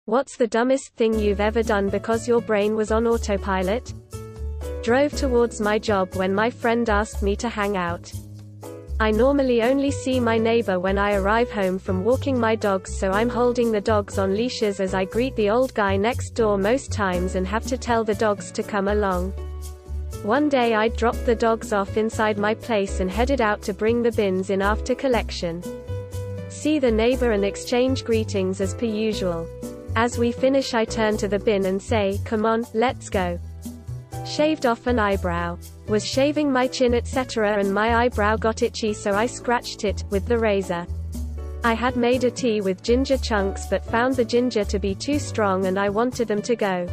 What's the dumbest thing you've ever done because your brain was on autopilot? Drove towards my job when my friend asked me to hang out. I normally only see my neighbor when I arrive home from walking my dogs, so I'm holding the dogs on leashes as I greet the old guy next door most times and have to tell the dogs to come along. One day I dropped the dogs off inside my place and headed out to bring the bins in after collection. See the neighbor and exchange greetings as per usual. As we finish I turn to the bin and say, "Come on, let's go." Shaved off an eyebrow. Was shaving my chin etc. and my eyebrow got itchy, so I scratched it with the razor. I had made a tea with ginger chunks but found the ginger to be too strong and I wanted them to go.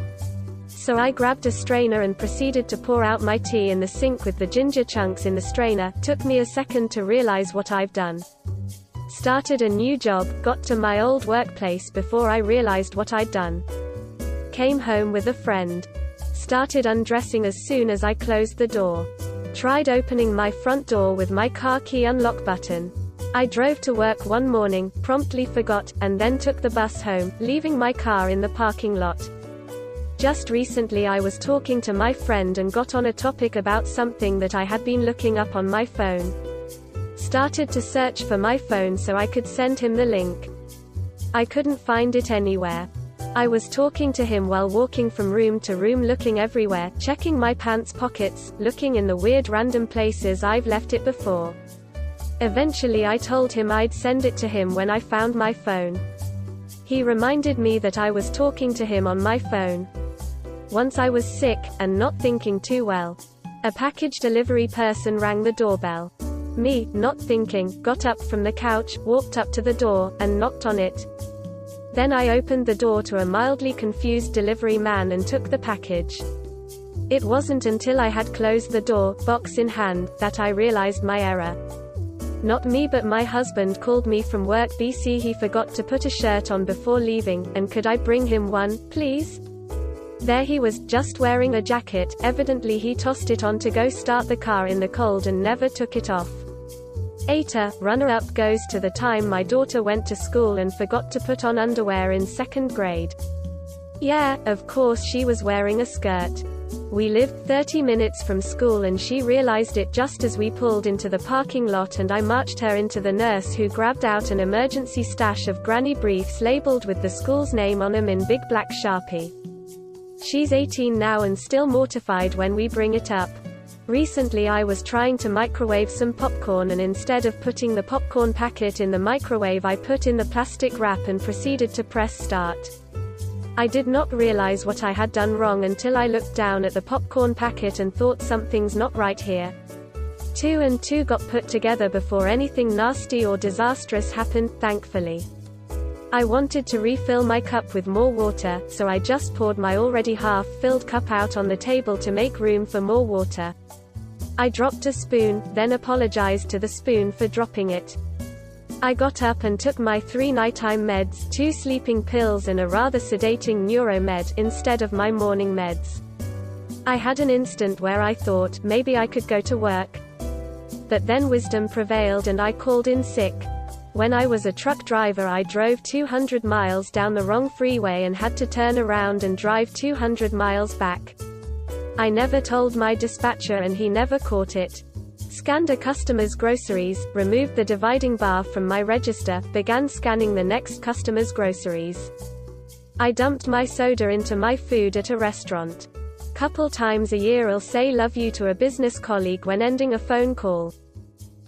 So I grabbed a strainer and proceeded to pour out my tea in the sink with the ginger chunks in the strainer. Took me a second to realize what I've done. Started a new job, got to my old workplace before I realized what I'd done. Came home with a friend. Started undressing as soon as I closed the door. Tried opening my front door with my car key unlock button. I drove to work one morning, promptly forgot, and then took the bus home, leaving my car in the parking lot. Just recently I was talking to my friend and got on a topic about something that I had been looking up on my phone. Started to search for my phone so I could send him the link. I couldn't find it anywhere. I was talking to him while walking from room to room, looking everywhere, checking my pants pockets, looking in the weird random places I've left it before. Eventually I told him I'd send it to him when I found my phone. He reminded me that I was talking to him on my phone. Once I was sick, and not thinking too well. A package delivery person rang the doorbell. Me, not thinking, got up from the couch, walked up to the door, and knocked on it. Then I opened the door to a mildly confused delivery man and took the package. It wasn't until I had closed the door, box in hand, that I realized my error. Not me but my husband called me from work. BC he forgot to put a shirt on before leaving, and could I bring him one, please? There he was, just wearing a jacket. Evidently he tossed it on to go start the car in the cold and never took it off. ATA, runner-up goes to the time my daughter went to school and forgot to put on underwear in 2nd grade. Yeah, of course she was wearing a skirt. We lived 30 minutes from school and she realized it just as we pulled into the parking lot, and I marched her into the nurse, who grabbed out an emergency stash of granny briefs labeled with the school's name on them in big black Sharpie. She's 18 now and still mortified when we bring it up. Recently I was trying to microwave some popcorn, and instead of putting the popcorn packet in the microwave I put in the plastic wrap and proceeded to press start. I did not realize what I had done wrong until I looked down at the popcorn packet and thought something's not right here. 2 and 2 got put together before anything nasty or disastrous happened, thankfully. I wanted to refill my cup with more water, so I just poured my already half-filled cup out on the table to make room for more water. I dropped a spoon, then apologized to the spoon for dropping it. I got up and took my 3 nighttime meds, 2 sleeping pills and a rather sedating neuromed, instead of my morning meds. I had an instant where I thought, maybe I could go to work. But then wisdom prevailed and I called in sick. When I was a truck driver I drove 200 miles down the wrong freeway and had to turn around and drive 200 miles back. I never told my dispatcher and he never caught it. Scanned a customer's groceries, removed the dividing bar from my register, began scanning the next customer's groceries. I dumped my soda into my food at a restaurant. Couple times a year I'll say love you to a business colleague when ending a phone call.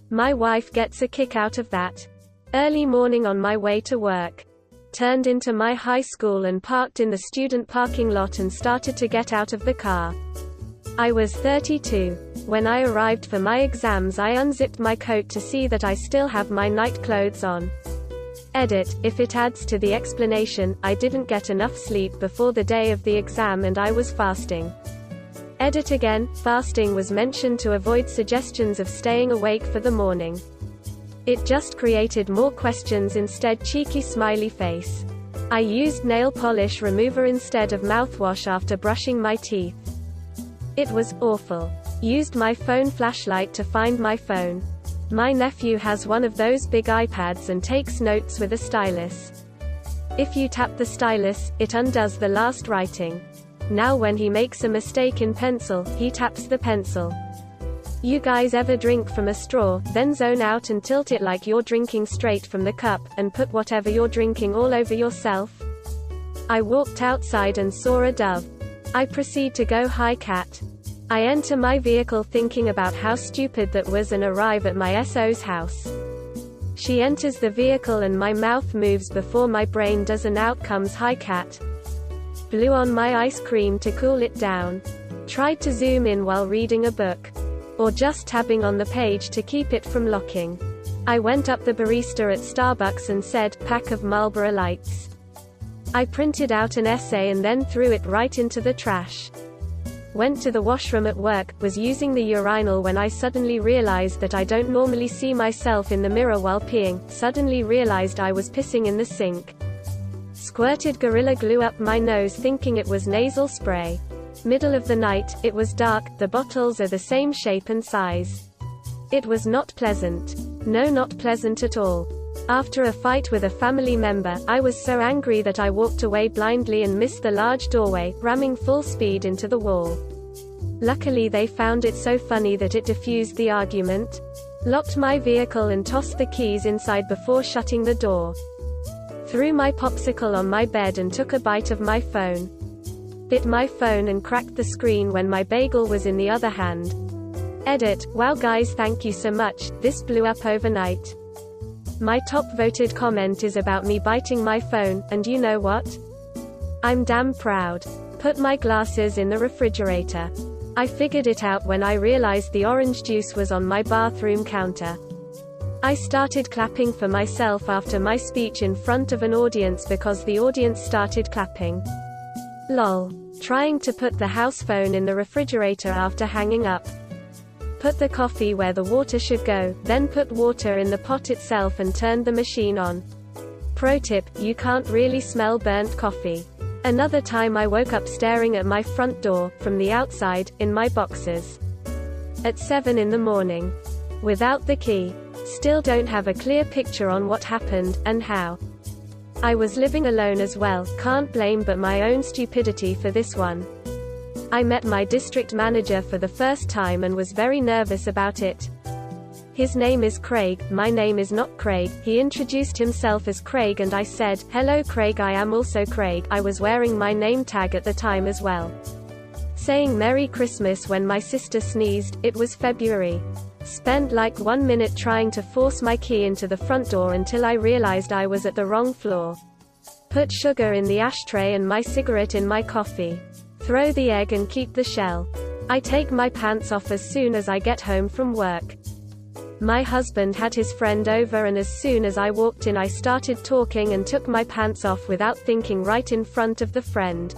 My wife gets a kick out of that. Early morning on my way to work. Turned into my high school and parked in the student parking lot and started to get out of the car. I was 32. When I arrived for my exams I unzipped my coat to see that I still have my night clothes on. Edit, if it adds to the explanation, I didn't get enough sleep before the day of the exam and I was fasting. Edit again, fasting was mentioned to avoid suggestions of staying awake for the morning. It just created more questions instead. Cheeky smiley face. I used nail polish remover instead of mouthwash after brushing my teeth. It was awful. Used my phone flashlight to find my phone. My nephew has one of those big iPads and takes notes with a stylus. If you tap the stylus, it undoes the last writing. Now when he makes a mistake in pencil, he taps the pencil. You guys ever drink from a straw, then zone out and tilt it like you're drinking straight from the cup, and put whatever you're drinking all over yourself? I walked outside and saw a dove. I proceed to go hi cat. I enter my vehicle thinking about how stupid that was and arrive at my SO's house. She enters the vehicle and my mouth moves before my brain does, and out comes hi cat. Blew on my ice cream to cool it down. Tried to zoom in while reading a book. Or just tabbing on the page to keep it from locking. I went up the barista at Starbucks and said, pack of Marlboro Lights. I printed out an essay and then threw it right into the trash. Went to the washroom at work, was using the urinal when I suddenly realized that I don't normally see myself in the mirror while peeing, suddenly realized I was pissing in the sink. Squirted Gorilla Glue up my nose thinking it was nasal spray. Middle of the night, it was dark, the bottles are the same shape and size. It was not pleasant. No, not pleasant at all. After a fight with a family member, I was so angry that I walked away blindly and missed the large doorway, ramming full speed into the wall. Luckily they found it so funny that it diffused the argument. Locked my vehicle and tossed the keys inside before shutting the door. Threw my popsicle on my bed and took a bite of my phone. Bit my phone and cracked the screen when my bagel was in the other hand. Edit, wow guys, thank you so much, this blew up overnight. My top voted comment is about me biting my phone, and you know what? I'm damn proud. Put my glasses in the refrigerator. I figured it out when I realized the orange juice was on my bathroom counter. I started clapping for myself after my speech in front of an audience because the audience started clapping. Lol. Trying to put the house phone in the refrigerator after hanging up. Put the coffee where the water should go, then put water in the pot itself and turned the machine on. Pro tip, you can't really smell burnt coffee. Another time I woke up staring at my front door, from the outside, in my boxers. At 7 in the morning. Without the key. Still don't have a clear picture on what happened, and how. I was living alone as well, can't blame but my own stupidity for this one. I met my district manager for the first time and was very nervous about it. His name is Craig, my name is not Craig. He introduced himself as Craig and I said, hello Craig, I am also Craig. I was wearing my name tag at the time as well. Saying Merry Christmas when my sister sneezed, it was February. Spent like 1 minute trying to force my key into the front door until I realized I was at the wrong floor. Put sugar in the ashtray and my cigarette in my coffee. Throw the egg and keep the shell. I take my pants off as soon as I get home from work. My husband had his friend over and as soon as I walked in I started talking and took my pants off without thinking right in front of the friend.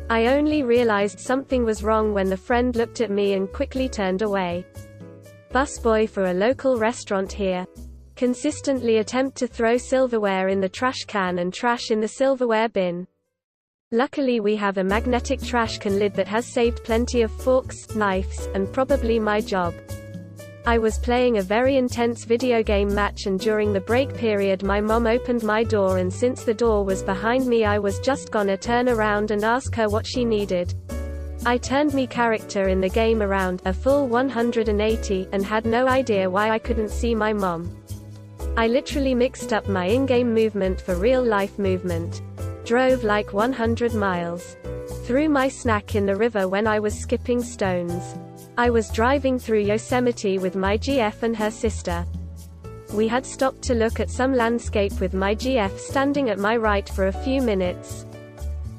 I only realized something was wrong when the friend looked at me and quickly turned away. Busboy for a local restaurant here. Consistently attempt to throw silverware in the trash can and trash in the silverware bin. Luckily we have a magnetic trash can lid that has saved plenty of forks, knives, and probably my job. I was playing a very intense video game match and during the break period my mom opened my door and since the door was behind me I was just gonna turn around and ask her what she needed. I turned me character in the game around a full 180 and had no idea why I couldn't see my mom. I literally mixed up my in-game movement for real-life movement. Drove like 100 miles. Threw my snack in the river when I was skipping stones. I was driving through Yosemite with my GF and her sister. We had stopped to look at some landscape with my GF standing at my right for a few minutes.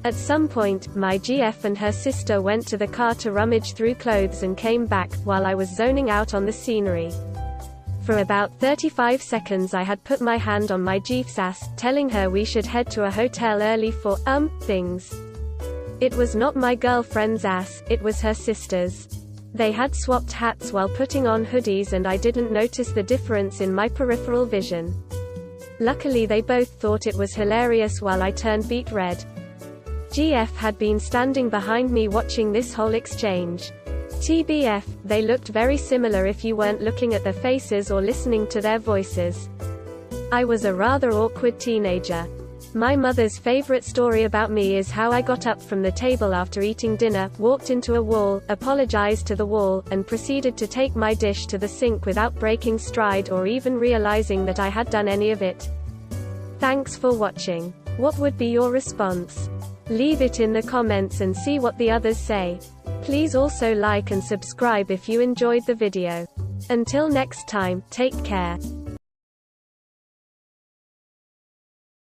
At some point, my GF and her sister went to the car to rummage through clothes and came back, while I was zoning out on the scenery. For about 35 seconds I had put my hand on my GF's ass, telling her we should head to a hotel early for, things. It was not my girlfriend's ass, it was her sister's. They had swapped hats while putting on hoodies and I didn't notice the difference in my peripheral vision. Luckily they both thought it was hilarious while I turned beet red. GF had been standing behind me watching this whole exchange. TBF, they looked very similar if you weren't looking at their faces or listening to their voices. I was a rather awkward teenager. My mother's favorite story about me is how I got up from the table after eating dinner, walked into a wall, apologized to the wall, and proceeded to take my dish to the sink without breaking stride or even realizing that I had done any of it. Thanks for watching. What would be your response? Leave it in the comments and see what the others say. Please also like and subscribe if you enjoyed the video. Until next time, take care.